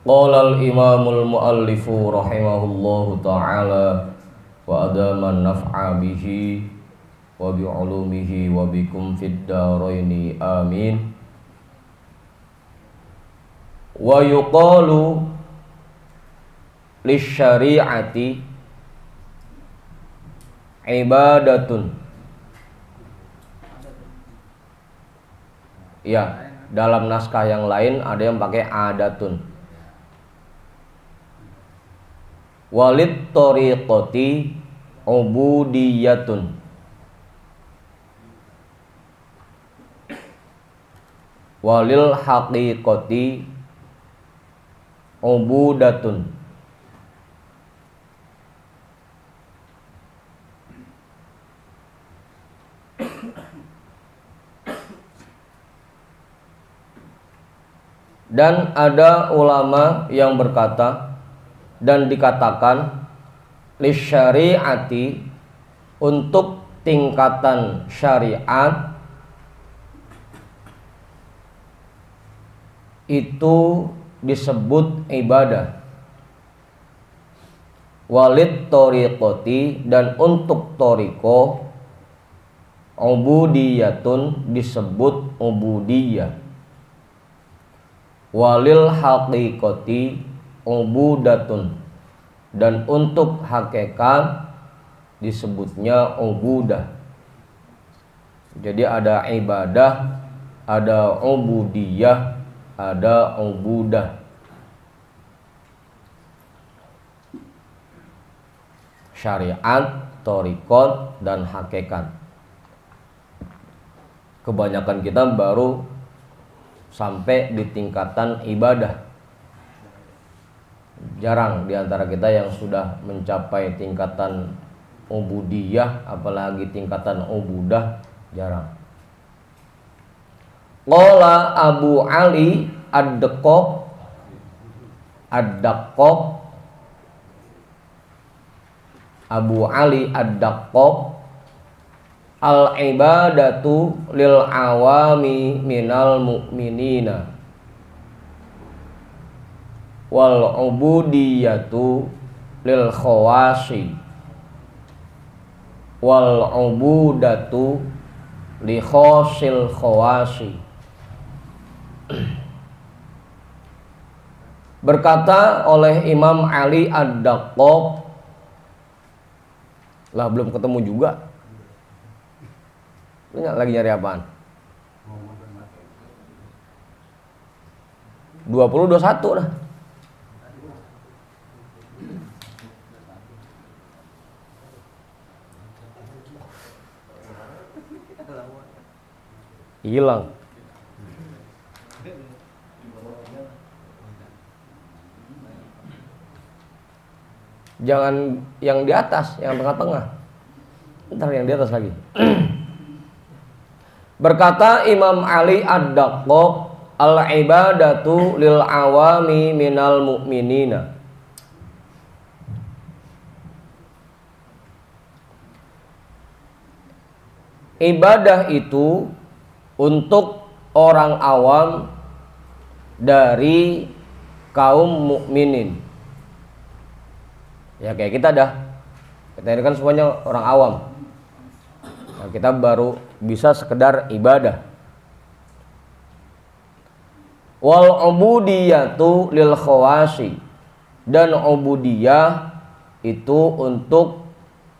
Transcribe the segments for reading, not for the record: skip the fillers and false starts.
Qala al-imamul muallifu rahimahullahu ta'ala wa adama naf'a bihi wa bi'ulumihi wa bikum fid daraini amin. Wa yuqalu lisyari'ati ibadatun. Ya, dalam naskah yang lain ada yang pakai adatun. Walid tariqati ubudiyatun. Walil haqiqati ubudatun. Dan ada ulama yang berkata dan dikatakan lisyari'ati, untuk tingkatan syariat itu disebut ibadah. Walid tariqati, dan untuk toriko ubudiyatun disebut ubudiyah. Walil haqiqati ubudatun, dan untuk hakikat disebutnya ubudah. Jadi ada ibadah, ada ubudiyah, ada ubudah. Syariat, thariqat, dan hakikat. Kebanyakan kita baru sampai di tingkatan ibadah. Jarang diantara kita yang sudah mencapai tingkatan ubudiyah, apalagi tingkatan ubudah, jarang. Qala Abu Ali ad-Daqqaq Abu Ali ad-Daqqaq, al-ibadatu lil awami minal mu'minina wal ubudiyatu lil khawasi wal ubudatu li khosil khawasi. Berkata oleh Imam Ali ad-Daqqaq, lah belum ketemu juga. Lu lagi nyari apaan? 20-21 dah. Hilang. Jangan yang di atas, yang tengah-tengah. Ntar yang di atas lagi. Berkata Imam Ali ad-Daqqaq, al-ibadatu lil awami minal mu'minina. Ibadah itu untuk orang awam dari kaum mukminin. Ya kayak kita dah. Kita ini kan semuanya orang awam. Nah, kita baru bisa sekedar ibadah. Wal ubudiyatu lil khawasi, dan ubudiyah itu untuk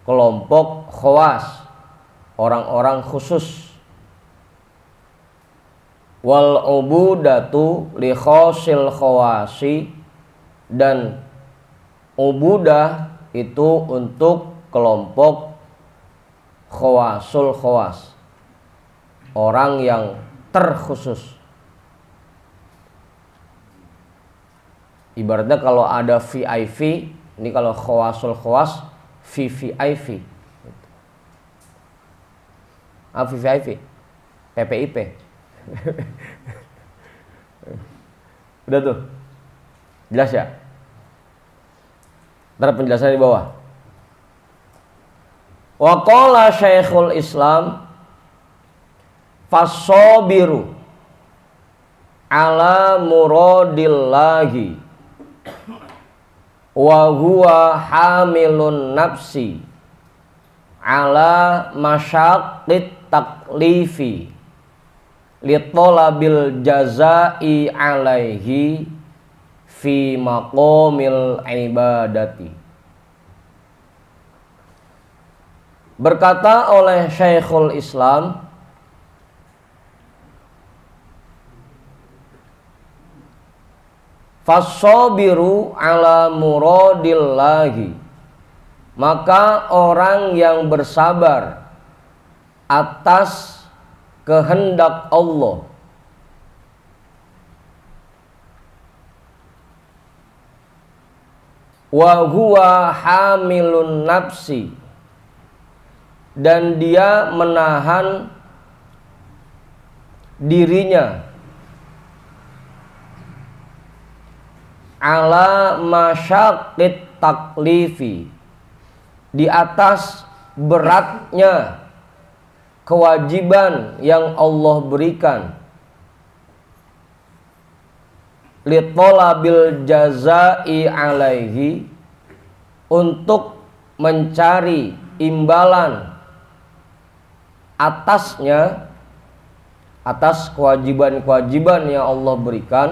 kelompok khawas, orang-orang khusus. Wal ubudatu li khosil khawasi, dan ubudah itu untuk kelompok khawasul khawas, orang yang terkhusus. Ibaratnya kalau ada VIP, ini kalau khawasul khawas VVIP. VVIP, PPIP. Udah tuh, jelas ya? Ntar penjelasan di bawah. Wa qala Syekhul Islam fasobiru ala muradillahi wa huwa hamilun nafsi ala masyaqqit taklifi li talabil jazai alaihi fi maqamil ibadati. Berkata oleh Syekhul Islam, fassabiru ala muradillahi, maka orang yang bersabar atas kehendak Allah, wa huwa hamilun nafsi, dan dia menahan dirinya ala masyaqqit taklifi, di atas beratnya kewajiban yang Allah berikan, li talabil jazai alaihi, untuk mencari imbalan atasnya, atas kewajiban-kewajiban yang Allah berikan,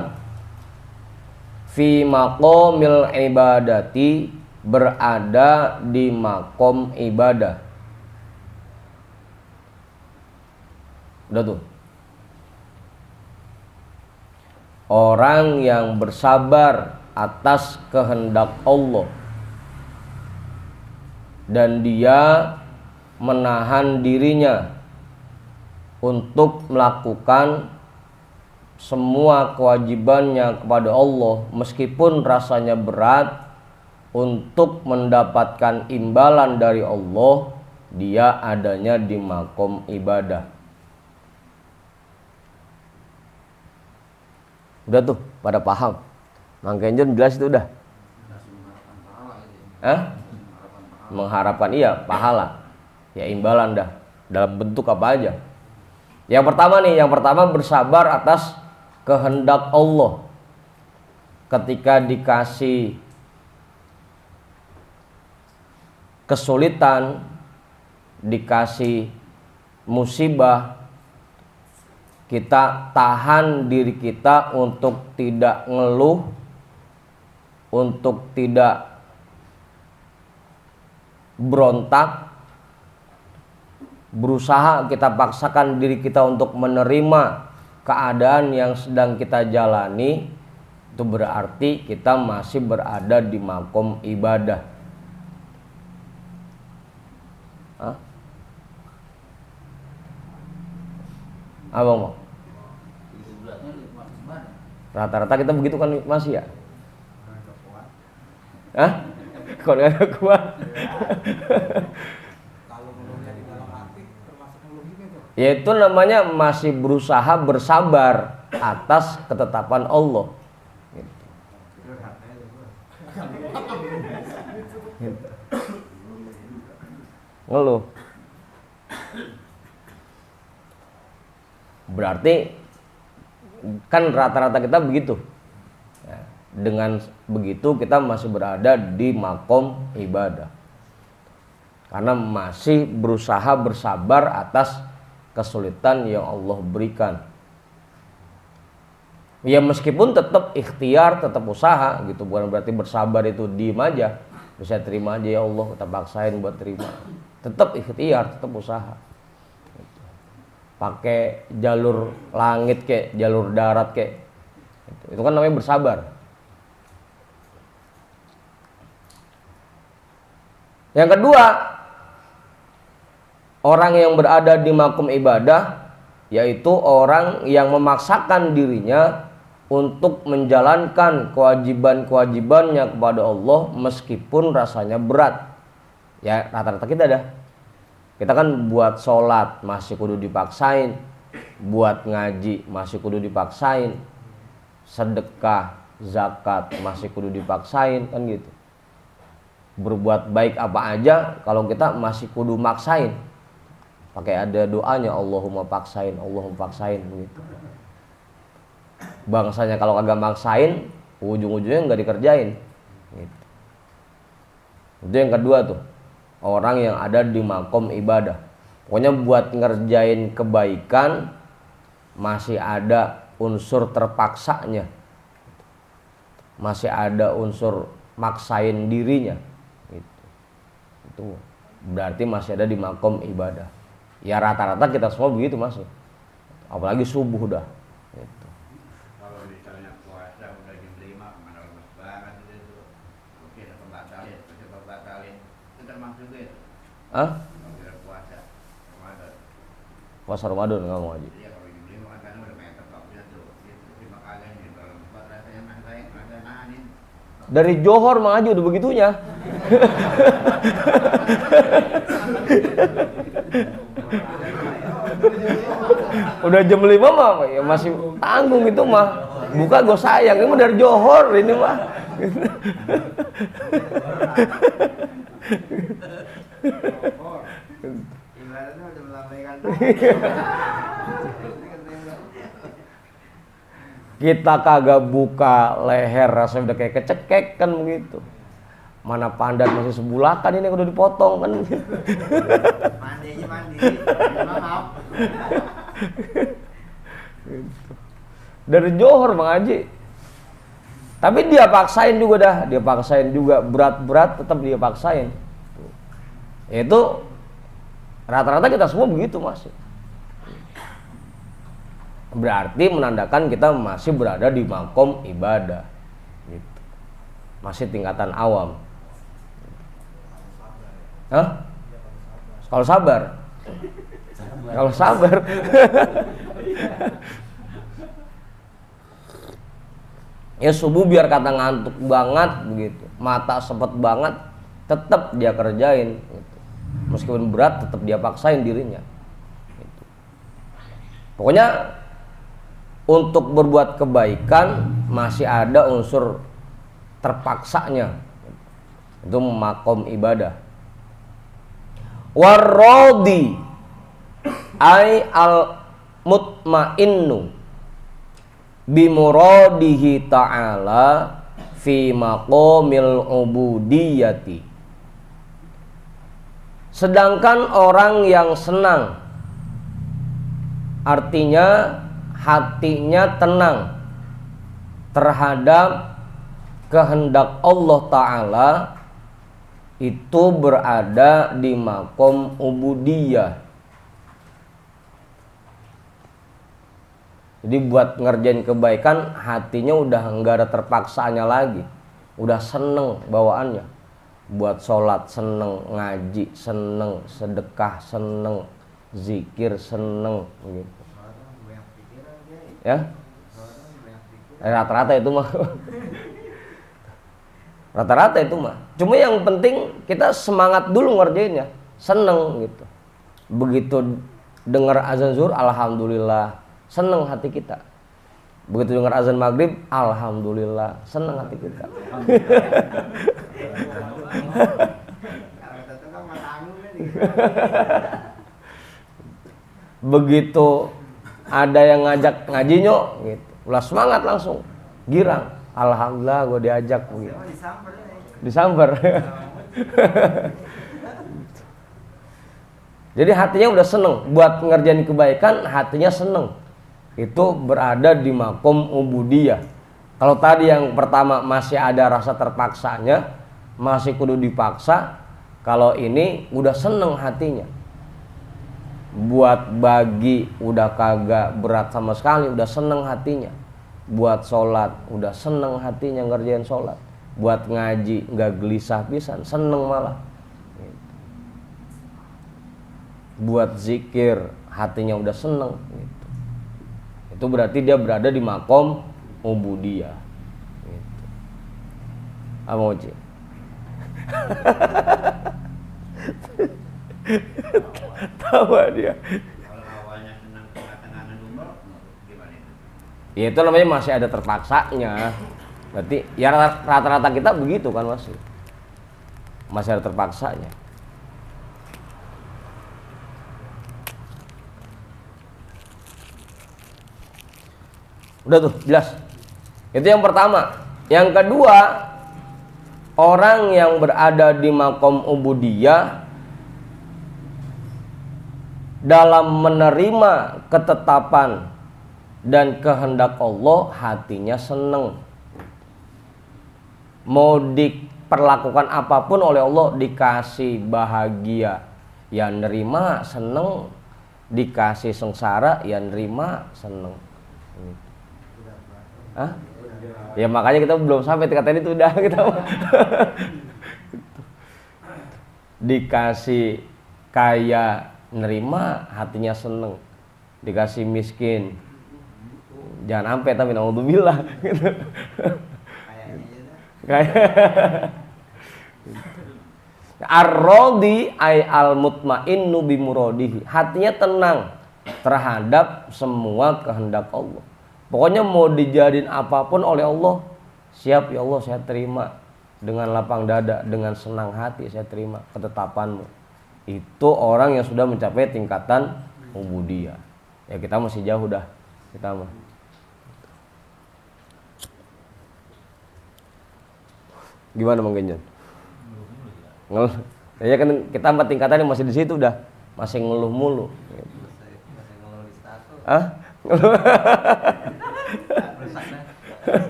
fi maqamil ibadati, berada di makom ibadah. Udah tuh. Orang yang bersabar atas kehendak Allah dan dia menahan dirinya untuk melakukan semua kewajibannya kepada Allah meskipun rasanya berat, untuk mendapatkan imbalan dari Allah, dia adanya di makom ibadah. Udah tuh pada paham. Mang Kenjon jelas itu udah. Mengharapkan iya pahala, ya imbalan dah, dalam bentuk apa aja. Yang pertama bersabar atas kehendak Allah. Ketika dikasih kesulitan, dikasih musibah, kita tahan diri kita untuk tidak ngeluh, untuk tidak berontak, berusaha kita paksakan diri kita untuk menerima keadaan yang sedang kita jalani. Itu berarti kita masih berada di makom ibadah. Abang, rata-rata kita begitu kan masih ya? Kalau nggak kuat. Kalau ngeluhnya di dalam hati termasuk ngeluh gitu. Yaitu namanya masih berusaha bersabar atas ketetapan Allah. Ngeluh. Berarti kan rata-rata kita begitu. Dengan begitu kita masih berada di makom ibadah, karena masih berusaha bersabar atas kesulitan yang Allah berikan. Ya meskipun tetap ikhtiar, tetap usaha gitu, bukan berarti bersabar itu diem aja, bisa terima aja ya Allah, kita paksain buat terima. Tetap ikhtiar, tetap usaha. Pakai jalur langit kek, jalur darat kek, itu kan namanya bersabar. Yang kedua, orang yang berada di makom ibadah, yaitu orang yang memaksakan dirinya untuk menjalankan kewajiban-kewajibannya kepada Allah meskipun rasanya berat. Ya rata-rata kita dah. Kita kan buat sholat masih kudu dipaksain, buat ngaji masih kudu dipaksain, sedekah, zakat masih kudu dipaksain, kan gitu. Berbuat baik apa aja kalau kita masih kudu maksain. Pakai ada doanya, Allahumma paksain, Allahumma paksain begitu. Bangsanya kalau kagak maksain ujung-ujungnya nggak dikerjain. Gitu. Itu yang kedua tuh, orang yang ada di makom ibadah. Pokoknya buat ngerjain kebaikan masih ada unsur terpaksanya, masih ada unsur maksain dirinya. Gitu. Itu berarti masih ada di makom ibadah. Ya rata-rata kita semua begitu masih. Apalagi subuh dah. Gitu. Kalau misalnya puasa udah jam 5 kemana lemes banget itu, oke coba batalin, itu termasuk itu. Hah? Kalau kita puasa Ramadan, Puasa Ramadan nggak mau aja. iya kalau jam 5 kan karena udah mepet waktunya tuh, itu 5 kali nih kalau buat rasanya masa nahanin. Dari Johor Mang Haji udah begitunya. Udah jam 5 mah ya masih tanggung itu mah. Buka gue sayang, ini mah dari Johor ini mah. Ibaratnya udah melambaikan Kita kagak buka leher rasanya udah kayak kecekek kan begitu. Mana pandat masih sebulakan ini udah dipotong kan. mandi maaf. Gitu. Dari Johor Bang Haji. Tapi dia paksain juga dah, dia paksain juga berat-berat tetap dia paksain. Itu rata-rata kita semua begitu masih. Berarti menandakan kita masih berada di makom ibadah. Gitu. Masih tingkatan awam. Hah? Kalau sabar. Kalau sabar. Ya subuh biar kata ngantuk banget begitu, mata sepet banget, tetap dia kerjain. Gitu. Meskipun berat, tetap dia paksain dirinya. Gitu. Pokoknya untuk berbuat kebaikan masih ada unsur terpaksanya. Itu makom ibadah. Warrodi ay al mutmainnu bimuradihi ta'ala fi maqamil ubudiyati. Sedangkan orang yang senang, artinya hatinya tenang terhadap kehendak Allah Ta'ala, itu berada di makom ubudiyah. Jadi buat ngerjain kebaikan hatinya udah enggak ada terpaksanya lagi, udah seneng bawaannya. Buat sholat seneng, ngaji seneng, sedekah seneng, zikir seneng gitu. Ya, rata-rata itu mah. Rata-rata itu mah. Cuma yang penting kita semangat dulu ngerjainnya, seneng gitu. Begitu dengar azan zuhur, alhamdulillah, seneng hati kita. Begitu dengar azan maghrib, alhamdulillah, seneng hati kita. Begitu ada yang ngajak ngaji nyok gitu, ulah semangat langsung, girang, alhamdulillah gue diajak gitu. Disamper. Jadi hatinya udah seneng buat ngerjain kebaikan, hatinya seneng. Itu berada di makom ubudiyah. Kalau tadi yang pertama masih ada rasa terpaksanya, masih kudu dipaksa. Kalau ini udah seneng hatinya. Buat bagi udah kagak berat sama sekali, udah seneng hatinya. Buat sholat udah seneng hatinya ngerjain sholat. Buat ngaji nggak gelisah pisan, seneng malah. Buat zikir hatinya udah seneng gitu. Itu berarti dia berada di makom ubudiyah gitu. Apa Moci? Tawa dia. Kalau awalnya senang tengah-tengah umur gimana itu? Ya itu namanya masih ada terpaksanya. Berarti ya rata-rata kita begitu kan masih ada terpaksanya. Udah tuh jelas. Itu yang pertama, Yang kedua, orang yang berada di makom ubudiyah dalam menerima ketetapan dan kehendak Allah, hatinya seneng. Mau diperlakukan apapun oleh Allah, dikasih bahagia, ya nerima seneng. Dikasih sengsara, ya nerima seneng. Hah? Ya makanya kita belum sampai tingkatan itu udah kita. Dikasih kaya, nerima, hatinya seneng. Dikasih miskin, jangan sampai, tapi naudzubillah gitu. Ar-radi ay al-mutmainnu bimuradihi, hatinya tenang terhadap semua kehendak Allah. Pokoknya mau dijadiin apapun oleh Allah, siap ya Allah, saya terima dengan lapang dada, dengan senang hati saya terima ketetapanmu. Itu orang yang sudah mencapai tingkatan ubudiyah. Ya kita masih jauh dah, kita mah. Gimana Bang Genjon? Ngeluh. Ya kan kita empat tingkatannya masih di situ dah, masih ngeluh mulu. Masih ngeluh di status. Hah?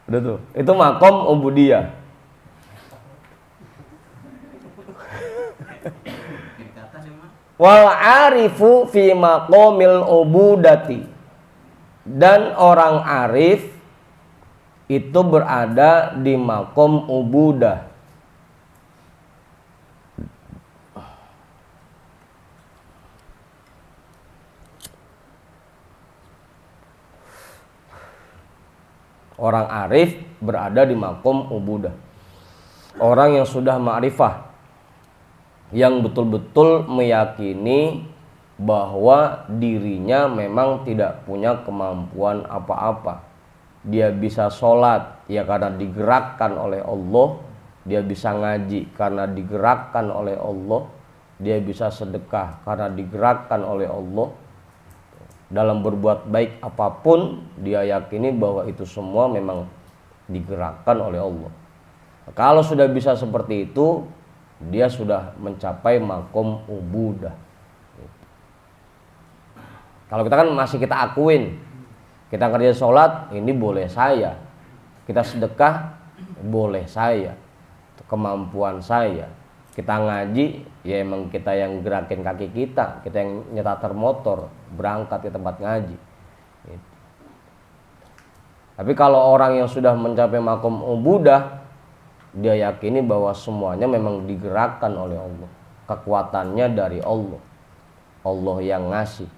Udah tuh. Itu makom ubudiyah. Wal arifu fi maqamil ubudati. Dan orang arif itu berada di makom ubudah. Orang arif berada di makom ubudah. Orang yang sudah ma'rifah, yang betul-betul meyakini bahwa dirinya memang tidak punya kemampuan apa-apa. Dia bisa sholat ya karena digerakkan oleh Allah. Dia bisa ngaji karena digerakkan oleh Allah. Dia bisa sedekah karena digerakkan oleh Allah. Dalam berbuat baik apapun, dia yakini bahwa itu semua memang digerakkan oleh Allah. Kalau sudah bisa seperti itu, dia sudah mencapai makom ubudah. Kalau kita kan masih kita akuin, kita kerja sholat, ini boleh saya. Kita sedekah, boleh saya. Kemampuan saya. Kita ngaji, ya emang kita yang gerakin kaki kita yang nyetar motor, berangkat ke tempat ngaji. Gitu. Tapi kalau orang yang sudah mencapai makom ubudah, dia yakini bahwa semuanya memang digerakkan oleh Allah. Kekuatannya dari Allah. Allah yang ngasih.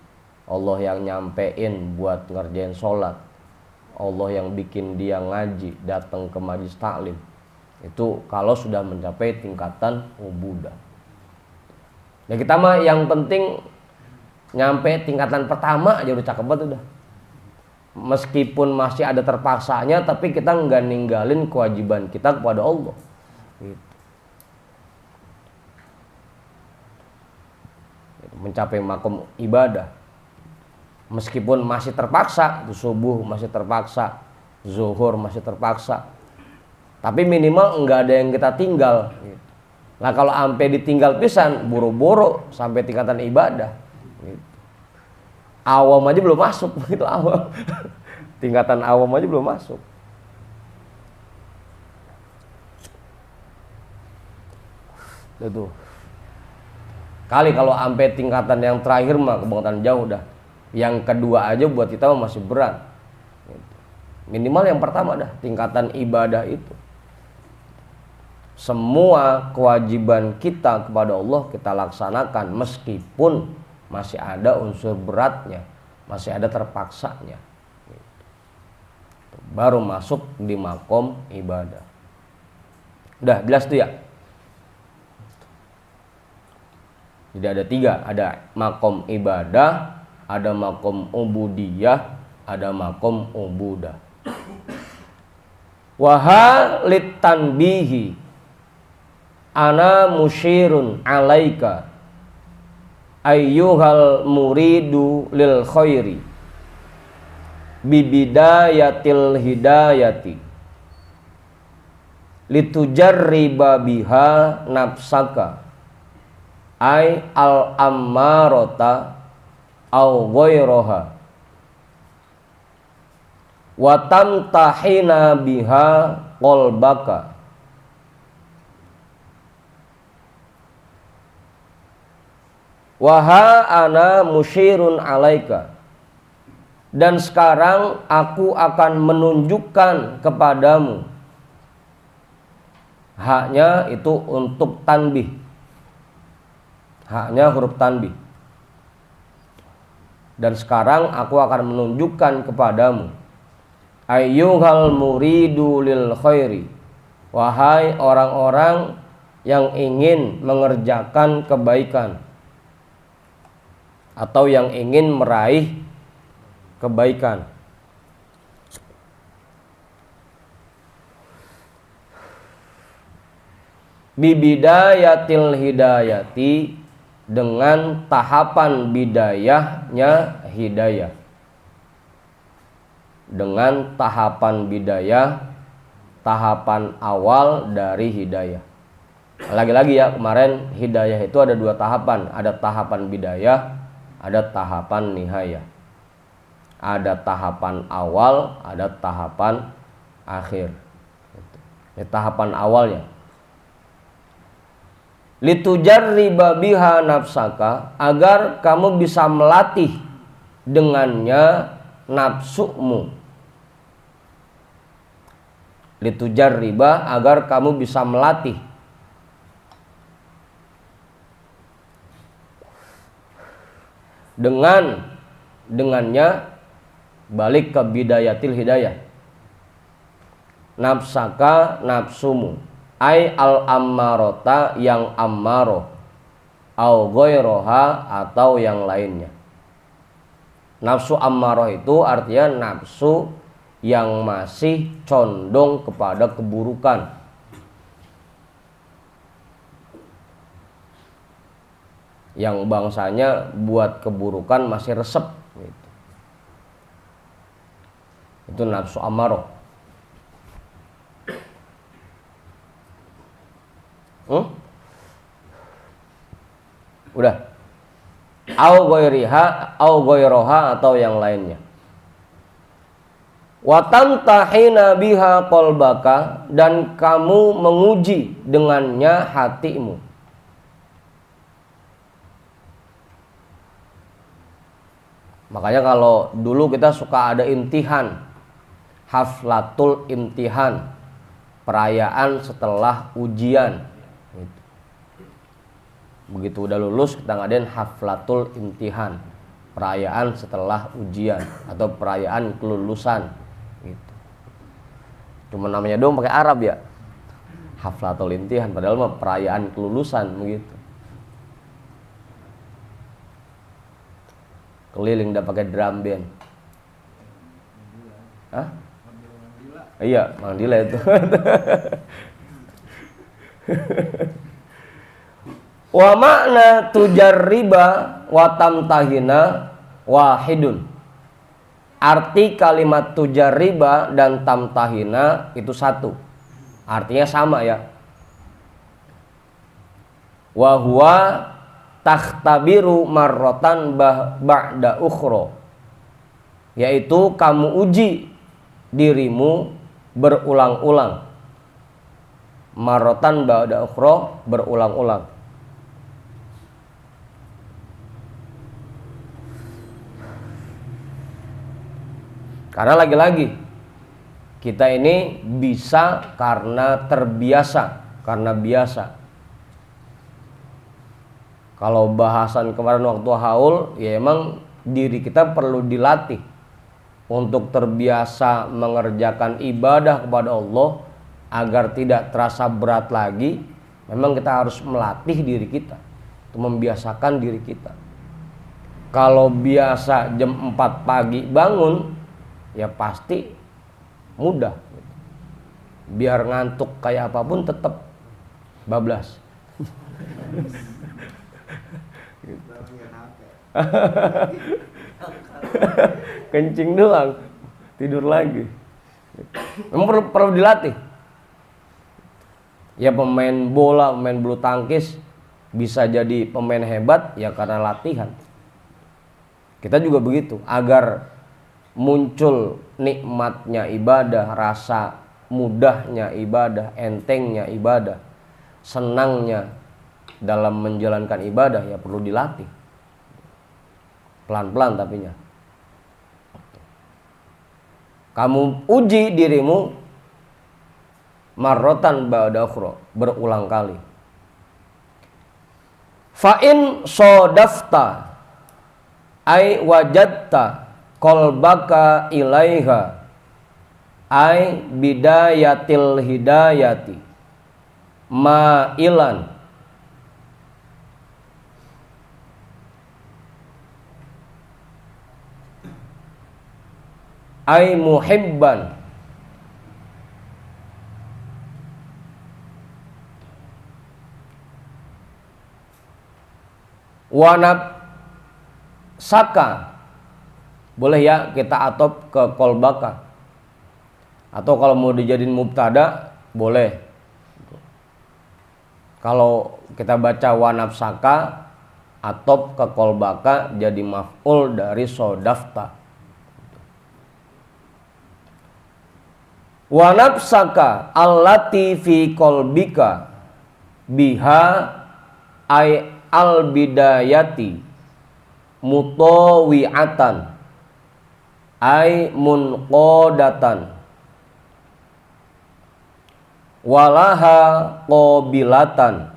Allah yang nyampein buat ngerjain sholat. Allah yang bikin dia ngaji, datang ke majlis taklim. Itu kalau sudah mencapai tingkatan ubudah. Ya kita mah yang penting nyampe tingkatan pertama aja udah cakep banget udah. Meskipun masih ada terpaksanya, tapi kita nggak ninggalin kewajiban kita kepada Allah. Gitu. Mencapai makom ibadah. Meskipun masih terpaksa, subuh masih terpaksa, zuhur masih terpaksa. Tapi minimal enggak ada yang kita tinggal. Gitu. Nah kalau sampai ditinggal pisan, boro-boro sampai tingkatan ibadah. Gitu. Awam aja belum masuk, gitu awam. Tingkatan awam aja belum masuk. Itu. Kali kalau sampai tingkatan yang terakhir mah kebangetan jauh dah. Yang kedua aja buat kita masih berat. Gitu. Minimal yang pertama dah, tingkatan ibadah itu. Semua kewajiban kita kepada Allah kita laksanakan meskipun masih ada unsur beratnya, masih ada terpaksanya. Baru masuk di makom ibadah. Udah jelas tuh ya? Jadi ada tiga, ada makom ibadah, ada makom ubudiyah, ada makom ubudah. Wahalit tanbihi ana musyirun alaika ayyuhal muridu lil khairi bibidayatil hidayati litujarriba biha nafsaka ay al ammarota au ghairaha wa tamtahina biha qalbaka wa ha ana musyirun alaika, dan sekarang aku akan menunjukkan kepadamu. Haknya itu untuk tanbih, haknya huruf tanbih. Dan sekarang aku akan menunjukkan kepadamu, ayyuhal muridu lil khairi, wahai orang-orang yang ingin mengerjakan kebaikan atau yang ingin meraih kebaikan. Bibidayatil hidayati, dengan tahapan bidayahnya hidayah. Dengan tahapan bidayah, tahapan awal dari hidayah. Lagi-lagi ya, kemarin hidayah itu ada dua tahapan, ada tahapan bidayah, ada tahapan nihayah. Ada tahapan awal, ada tahapan akhir. Ini tahapan awalnya. Litujarriba biha nafsaka, agar kamu bisa melatih dengannya nafsumu. Litujarriba, agar kamu bisa melatih. Dengannya balik ke bidayatil hidayah. Nafsaka, nafsumu, ai al ammarota, yang ammaro, au ghairaha, atau yang lainnya. Nafsu ammaroh itu artinya nafsu yang masih condong kepada keburukan. Yang bangsanya buat keburukan masih resep gitu. Itu nafsu ammaroh. Udah. Au ghairiha, au ghairaha, atau yang lainnya. Wa tamtahina biha qalbaka, dan kamu menguji dengannya hatimu. Makanya kalau dulu kita suka ada imtihan, haflatul imtihan, perayaan setelah ujian. Begitu udah lulus kita ngadain haflatul imtihan, perayaan setelah ujian atau perayaan kelulusan. Gitu. Cuma namanya doang pakai Arab ya, haflatul imtihan, padahal mah perayaan kelulusan begitu. Keliling udah pakai drum band. Hah? Iya, Mandila itu. Wa makna tujarriba wa tamtahina wahidun. Arti kalimat tujarriba dan tamtahina itu satu. Artinya sama ya. Wa huwa takhtabiru marrotan ba'da ukhra, yaitu kamu uji dirimu berulang-ulang. Marrotan ba'da ukhra, berulang-ulang. Karena lagi-lagi kita ini bisa karena terbiasa, karena biasa. Kalau bahasan kemarin waktu haul, ya emang diri kita perlu dilatih untuk terbiasa mengerjakan ibadah kepada Allah agar tidak terasa berat lagi. Memang kita harus melatih diri kita, untuk membiasakan diri kita. Kalau biasa jam 4 pagi bangun, ya pasti mudah. Biar ngantuk kayak apapun tetap bablas. Kencing doang. tidur lagi. Memang perlu dilatih. Ya pemain bola, pemain bulu tangkis bisa jadi pemain hebat ya karena latihan. Kita juga begitu, agar muncul nikmatnya ibadah, rasa mudahnya ibadah, entengnya ibadah, senangnya dalam menjalankan ibadah ya perlu dilatih. Pelan-pelan tapinya. Kamu uji dirimu marrotan ba'da ukhra, berulang kali. Fa in sodafta ay wajadta qalbaka ilaiha ay bidayatil hidayati ma'ilan ay muhibban wanab saka, boleh ya kita atop ke kolbaka, atau kalau mau dijadiin mubtada boleh. Kalau kita baca wanab saka atop ke kolbaka jadi maf'ul dari sodafta. Wanab saka allati fi kolbika biha ay al bidayati mutawi'atan ay munqadatan walaha qabilatan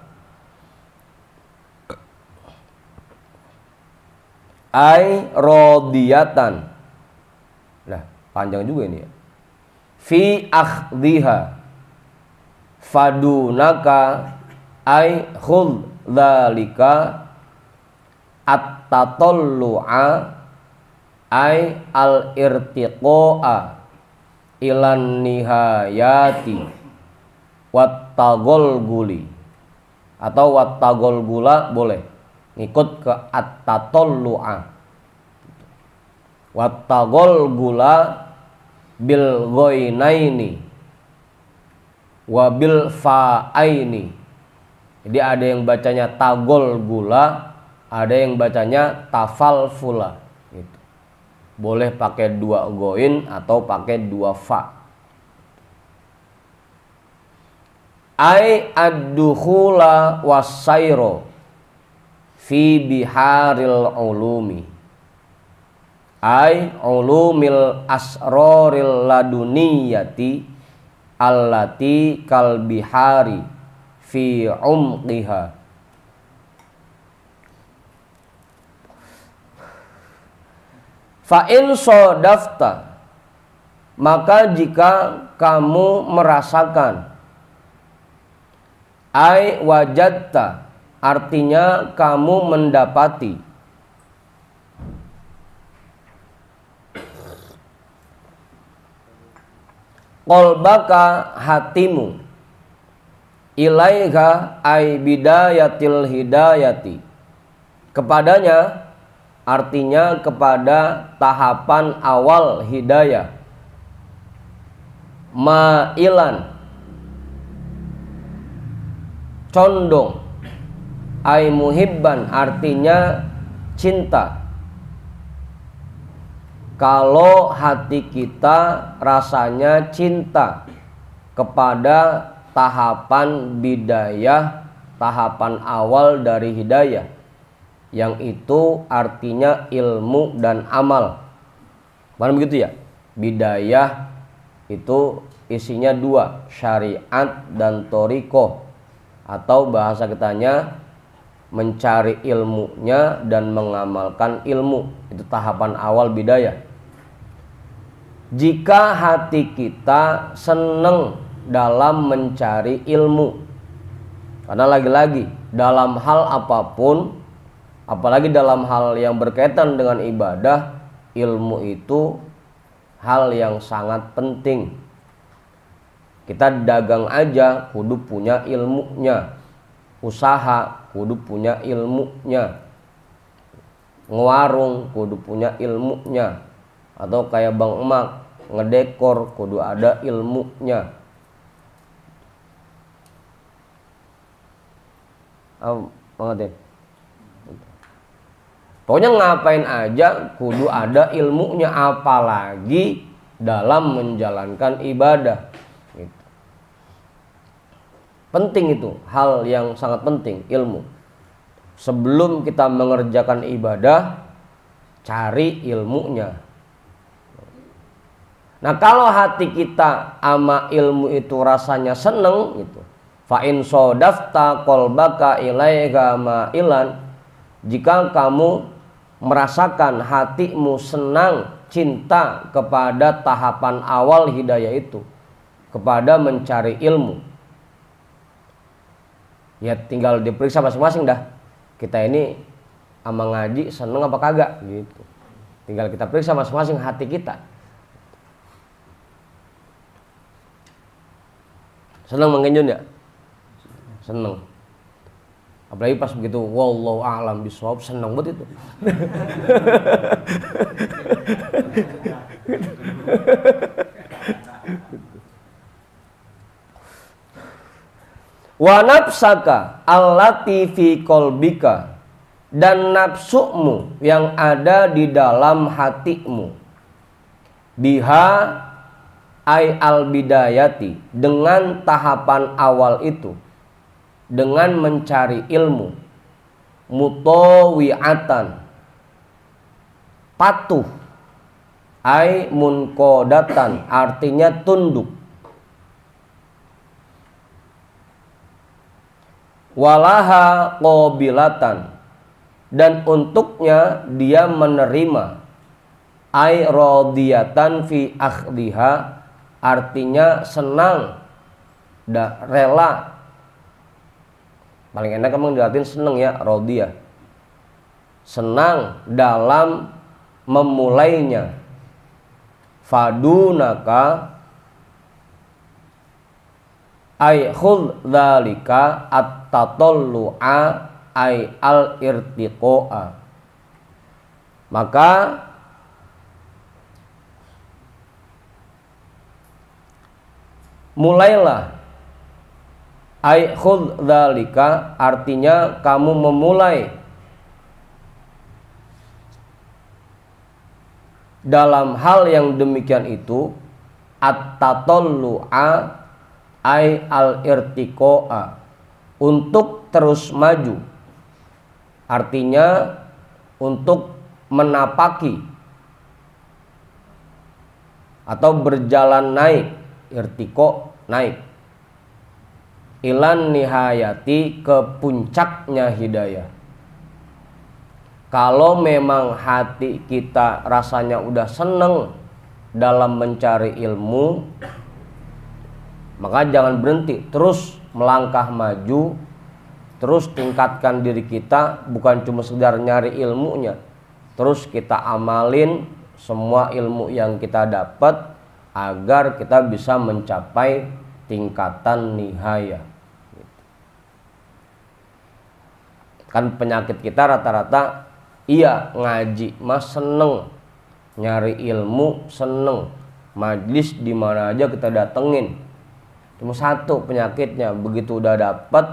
ay radiyatan. Nah, panjang juga ini ya. Fi akhdhiha fadunaka ay khudh dzalika at-tatallu'a ay al-irtiqa'a ilan nihayati wattagolguli, atau wattagolgula boleh ngikut ke at-tatallu'a. Wattagolgula bil ghainaini wa bil fa'aini. Jadi ada yang bacanya tagol gula, ada yang bacanya tafal fula. Gitu. Boleh pakai 2 goin atau pakai 2 fa. Ai ad-dukhula was-sayro fi biharil ulumi. Ai ulumil asroril laduniyati allati kal bihari fi umqiha. Fa in sodafta, maka jika kamu merasakan, ai wajadta, artinya kamu mendapati, qalbaka, hatimu, ilaiha ay bidayatil hidayati, kepadanya, artinya kepada tahapan awal hidayah, ma'ilan, condong, ay muhibban, artinya cinta. Kalau hati kita rasanya cinta kepada tahapan bidayah, tahapan awal dari hidayah, yang itu artinya ilmu dan amal. Mana begitu ya? Bidayah itu isinya 2, syariat dan thoriqoh, atau bahasa kitanya mencari ilmunya dan mengamalkan ilmu. Itu tahapan awal bidayah. Jika hati kita senang dalam mencari ilmu, karena lagi-lagi dalam hal apapun, apalagi dalam hal yang berkaitan dengan ibadah, ilmu itu hal yang sangat penting. Kita dagang aja kudu punya ilmunya, usaha kudu punya ilmunya, ngewarung kudu punya ilmunya, atau kayak Bang Emak ngedekor, kudu ada ilmunya. Banget ya. Pokoknya ngapain aja kudu ada ilmunya, apalagi dalam menjalankan ibadah. Gitu. Penting itu, hal yang sangat penting, ilmu. Sebelum kita mengerjakan ibadah, cari ilmunya. Nah, kalau hati kita ama ilmu itu rasanya seneng gitu. Fa in sodafta qalbaka ilaiha ma'ilan, jika kamu merasakan hatimu senang, cinta kepada tahapan awal hidayah itu, kepada mencari ilmu, ya tinggal diperiksa masing-masing dah. Kita ini ama ngaji seneng apa kagak gitu. Tinggal kita periksa masing-masing hati kita. Seneng mengenjun ya? Seneng. Apalagi pas begitu wallahu a'lam bishawab, seneng banget itu. Wa nafsaka allati fi qalbika, dan nafsumu yang ada di dalam hatimu, biha ay al bidayati, dengan tahapan awal itu, dengan mencari ilmu, mutawi'atan, patuh, ay munqadatan, artinya tunduk, walaha qabilatan, dan untuknya dia menerima, ay radiyatan fi akhdiha, artinya senang, rela. Paling enak emang diartiin seneng ya, radiyah, senang dalam memulainya. Fadunaka ay khudh dzalika at-tatallu'a ay al-irtiqa'a, maka mulailah, ay khudh dzalika, artinya kamu memulai dalam hal yang demikian itu, at-tatallu'a ay al-irtiqa'a, untuk terus maju, artinya untuk menapaki atau berjalan naik, irtiqa naik, ilan nihayati, ke puncaknya hidayah. Kalau memang hati kita rasanya udah seneng dalam mencari ilmu, maka jangan berhenti, terus melangkah maju, terus tingkatkan diri kita, bukan cuma sekedar nyari ilmunya, terus kita amalin semua ilmu yang kita dapat agar kita bisa mencapai tingkatan nihaya. Kan penyakit kita rata-rata, iya ngaji mas seneng, nyari ilmu seneng, majlis di mana aja kita datengin. Cuma satu penyakitnya, begitu udah dapet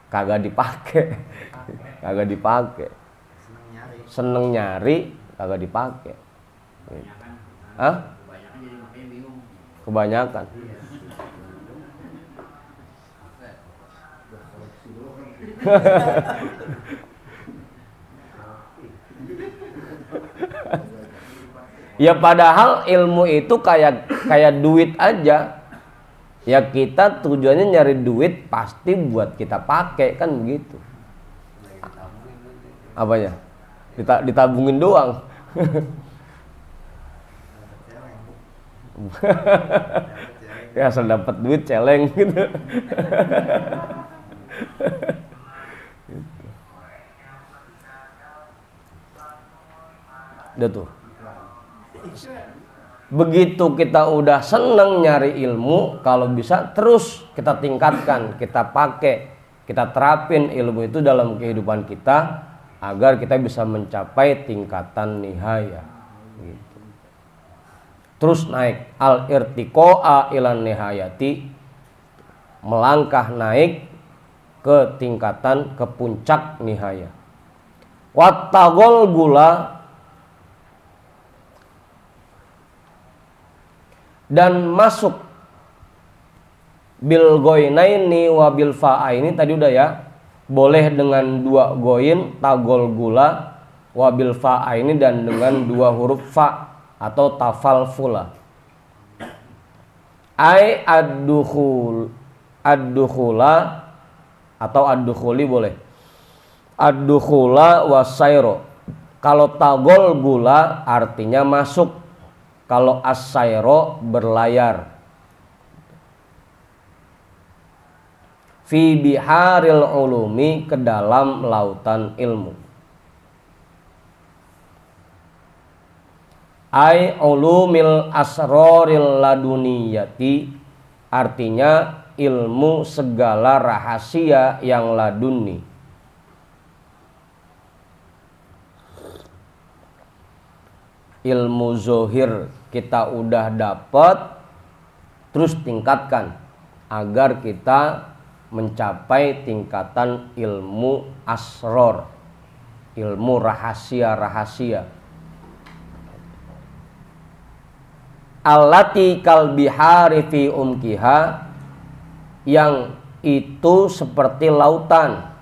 kagak dipakai, kagak dipakai. Seneng nyari, kagak dipakai. Hah? Kebanyakan. Ya padahal ilmu itu kayak duit aja. Ya kita tujuannya nyari duit pasti buat kita pakai, kan begitu. Apanya? Ditabungin doang. Ya asal dapat duit celeng gitu. Udah tuh. Begitu kita udah seneng nyari ilmu, kalau bisa terus kita tingkatkan, kita pakai, kita terapin ilmu itu dalam kehidupan kita agar kita bisa mencapai tingkatan nihaya gitu. terus naik. Al irtiqa'a ilan nihayati, melangkah naik ke tingkatan, ke puncak nihaya. Wattagol gula, dan masuk bil goinaini wa bil fa'aini, tadi udah ya, boleh dengan 2 goin tagol gula, wa bil fa'aini, dan dengan 2 huruf fa atau tafalfula. Ai ad-dukhula atau ad-dukhuli boleh. Ad-dukhula wasairo. Kalau tagol gula artinya masuk. Kalau as-sairo berlayar. Fi biharil ulumi, ke dalam lautan ilmu. Ai ulumil asroril laduniyati, artinya ilmu segala rahasia yang laduni. Ilmu zohir kita udah dapat, terus tingkatkan agar kita mencapai tingkatan ilmu asror, ilmu rahasia-rahasia. Allati kal bihari fi umkiha, yang itu seperti lautan.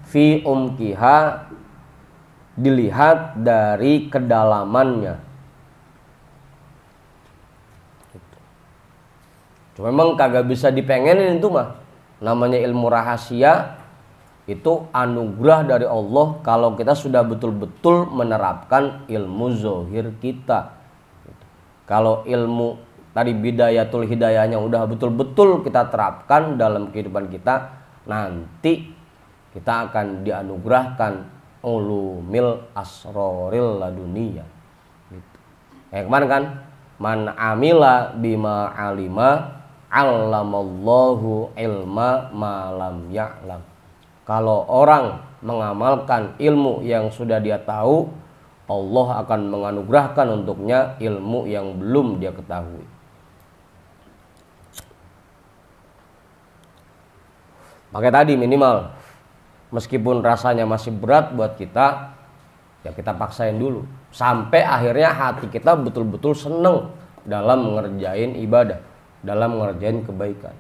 Fi umkiha, dilihat dari kedalamannya. Cuma memang kagak bisa dipengenin itu mah. Namanya ilmu rahasia, itu anugerah dari Allah kalau kita sudah betul-betul menerapkan ilmu zohir kita. Kalau ilmu tadi bidayatul hidayahnya udah betul-betul kita terapkan dalam kehidupan kita, nanti kita akan dianugerahkan ulumil asroril ladunia. Gitu. Kemarin kan, man amila bima alima allamallahu ilma malam ya'lam. Kalau orang mengamalkan ilmu yang sudah dia tahu, Allah akan menganugerahkan untuknya ilmu yang belum dia ketahui. Makanya tadi minimal, meskipun rasanya masih berat buat kita, ya kita paksain dulu. Sampai akhirnya hati kita betul-betul seneng dalam ngerjain ibadah, dalam ngerjain kebaikan.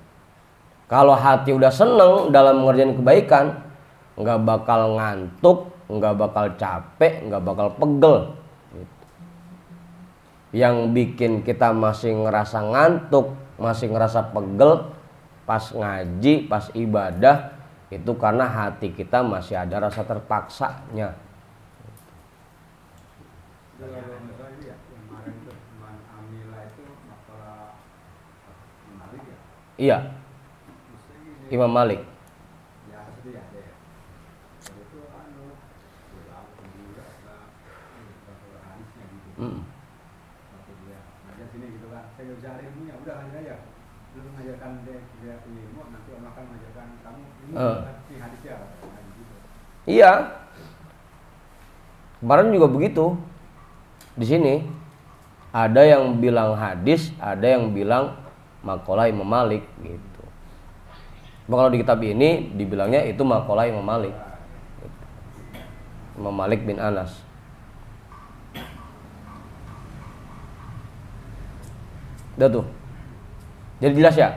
Kalau hati udah seneng dalam ngerjain kebaikan, nggak bakal ngantuk, nggak bakal capek, nggak bakal pegel. Yang bikin kita masih ngerasa ngantuk, masih ngerasa pegel pas ngaji, pas ibadah, itu karena hati kita masih ada rasa terpaksanya. Iya, Imam Malik. Iya, kemarin juga begitu. Di sini ada yang bilang hadis, ada yang bilang maqalah Imam Malik gitu. Kalau di kitab ini dibilangnya itu maqalah Imam Malik, Imam Malik bin Anas. Udah tuh, jadi jelas ya.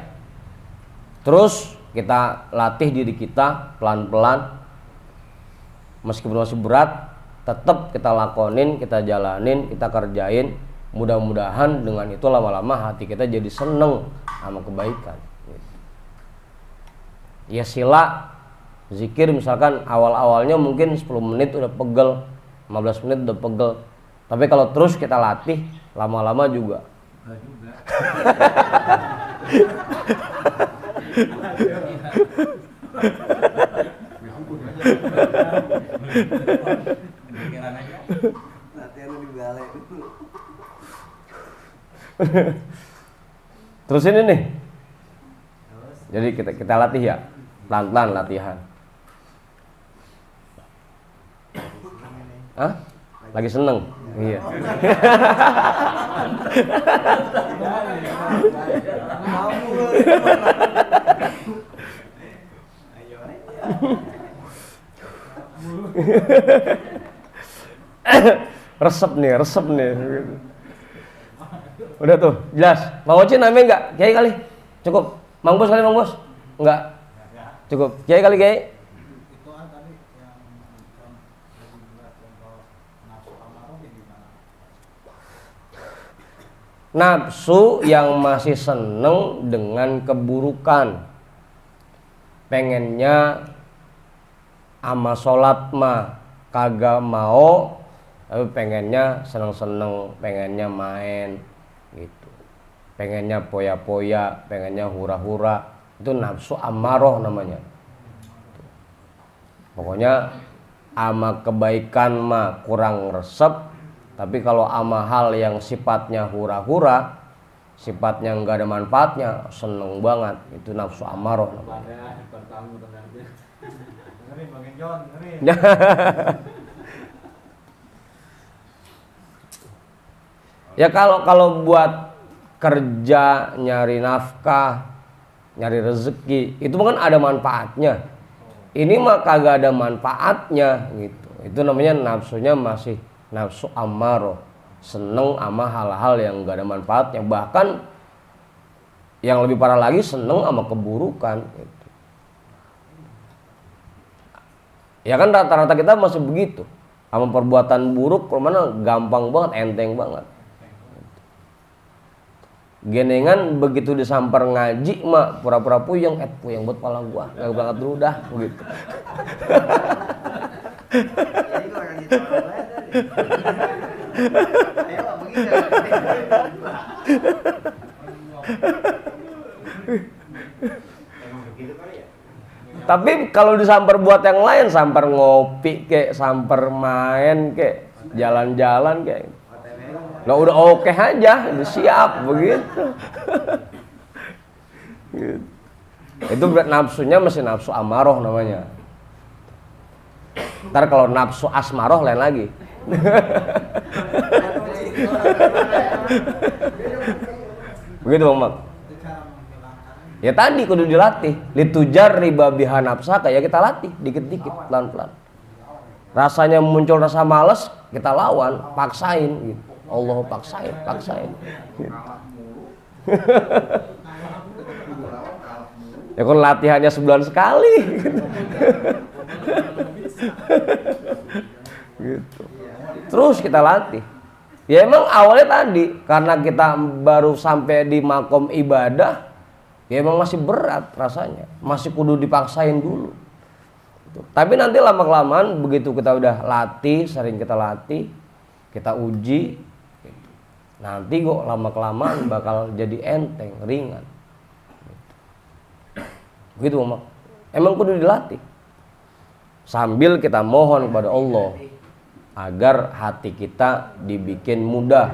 Terus kita latih diri kita pelan-pelan, meskipun masih berat, tetap kita lakonin, kita jalanin, kita kerjain. Mudah-mudahan dengan itu lama-lama hati kita jadi seneng sama kebaikan. Ya sila, zikir misalkan awal-awalnya mungkin 10 menit udah pegel, 15 menit udah pegel. Tapi kalau terus kita latih, lama-lama juga. Terus ini nih. Jadi kita latih ya, pelan-pelan latihan. Hah? Lagi seneng. Iya. resep nih. Udah tuh, jelas. Mau Ocin namanya enggak? Kiai kali. Cukup. Mang Bos kali, Mang Bos? Enggak. Cukup. Kiai kali, Kiai. Itu kan tadi yang contoh nafsu amarah gimana? Nafsu yang masih seneng dengan keburukan, pengennya ama sholat mah kagak mau, tapi pengennya seneng-seneng, pengennya main gitu, pengennya poya-poya, pengennya hura-hura, itu nafsu amarah namanya. Pokoknya ama kebaikan mah kurang resep, tapi kalau ama hal yang sifatnya hura-hura, sifatnya enggak ada manfaatnya, seneng banget, itu nafsu amarah namanya. Ya kalau buat kerja, nyari nafkah, nyari rezeki, itu kan ada manfaatnya. Ini mah kagak ada manfaatnya gitu. Itu namanya nafsunya masih nafsu amarah, seneng sama hal-hal yang enggak ada manfaatnya. Bahkan yang lebih parah lagi, seneng sama keburukan gitu. Ya kan rata-rata kita masih begitu. Sama perbuatan buruk mana gampang banget, enteng banget. Genengan begitu disamper ngaji mah pura-pura puyeng buat pala gua. Enggak banget dulu dah begitu. Jadi gua akan ditolong banget tadi. Ayo begitu. Emang begitu kali ya? Tapi kalau disamper buat yang lain, samper ngopi kek, samper main kek, jalan-jalan kek, nah udah oke aja, udah siap begitu. Gitu. Itu nafsunya masih nafsu amarah namanya. Ntar kalau nafsu asmaroh lain lagi. Begitu Bang Mak. Ya tadi kudu dilatih. Litujar riba biha nafsa, kayak kita latih dikit-dikit, pelan-pelan. Rasanya muncul rasa malas, kita lawan, paksain gitu. Allah paksain. Gitu. Ya kan latihannya sebulan sekali. Gitu. Terus kita latih. Ya emang awalnya tadi karena kita baru sampai di makom ibadah, ya emang masih berat rasanya, masih kudu dipaksain dulu. Tapi nanti lama-kelamaan begitu kita udah latih, sering kita latih, kita uji, nanti kok lama-kelamaan bakal jadi enteng, ringan. Begitu Mak. Emang kudu dilatih. Sambil kita mohon kepada Allah agar hati kita dibikin mudah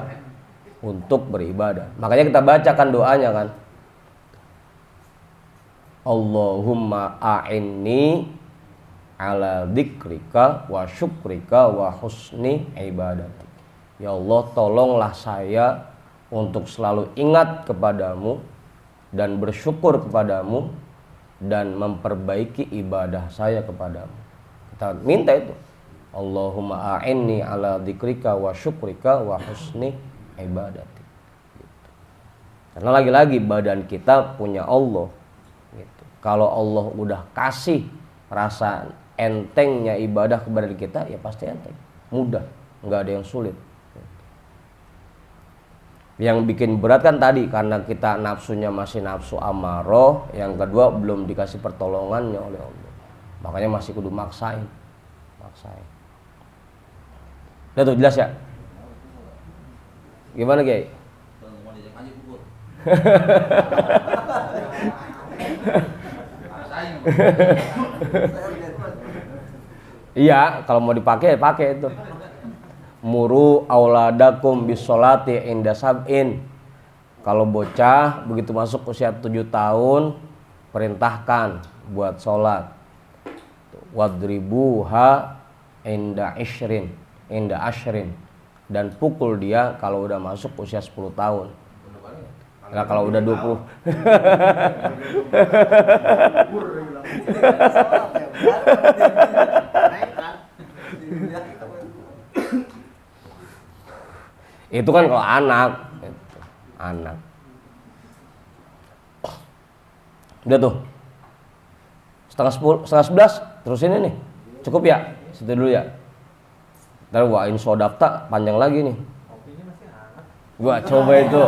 untuk beribadah. Makanya kita bacakan doanya kan. Allahumma a'inni ala dzikrika wa syukrika wa husni ibadati. Ya Allah, tolonglah saya untuk selalu ingat kepadamu dan bersyukur kepadamu dan memperbaiki ibadah saya kepadamu. Kita minta itu. Allahumma a'inni ala dzikrika wa syukrika wa husni ibadati. Karena lagi-lagi badan kita punya Allah. Gitu. Kalau Allah udah kasih rasa entengnya ibadah kepada kita, ya pasti enteng, mudah, nggak ada yang sulit. Yang bikin berat kan tadi karena kita nafsunya masih nafsu amarah, yang kedua belum dikasih pertolongannya oleh Allah, makanya masih kudu maksain. Udah tuh jelas ya? Gimana Kiai? Iya, kalau mau dipakai pakai itu. Muru auladakum bisolati inda sab'in. Kalau bocah begitu masuk usia 7 tahun, perintahkan buat sholat. Wadribuha inda ishrin. inda ashrin, dan pukul dia kalau udah masuk usia 10 tahun. Nah, kalau udah 20 itu kan kalau anak gitu. Anak udah tuh setengah 11 terusin ini cukup ya, situ dulu ya. Ntar gua sodapta panjang lagi nih. Kopinya masih hangat. Gua coba itu.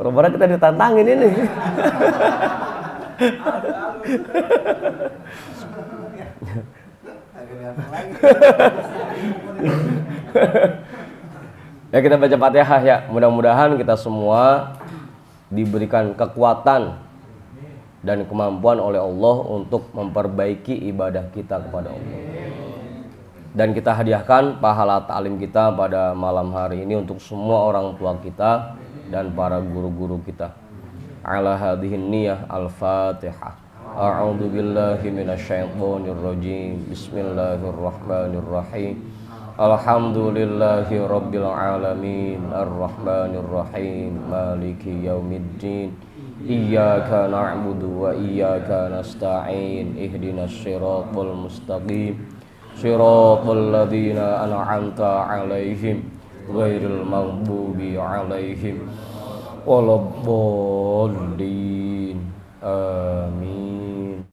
Rupanya kita ditantangin ini. Ya kita baca Fatihah ya. Mudah-mudahan kita semua diberikan kekuatan dan kemampuan oleh Allah untuk memperbaiki ibadah kita kepada Allah. Dan kita hadiahkan pahala ta'lim kita pada malam hari ini untuk semua orang tua kita dan para guru-guru kita. Ala hadhihin niyah al-Fatihah. A'udzu billahi minasyaitonir rajim. Bismillahirrahmanirrahim. Alhamdulillahi rabbil alamin. Arrahmanir rahim. Maliki yaumiddin. Iyyaka na'budu wa iyyaka nasta'in. Ihdinas siratal mustaqim. Siratal ladzina an'amta 'alaihim ghairil maghdubi 'alaihim waladdallin. Amin.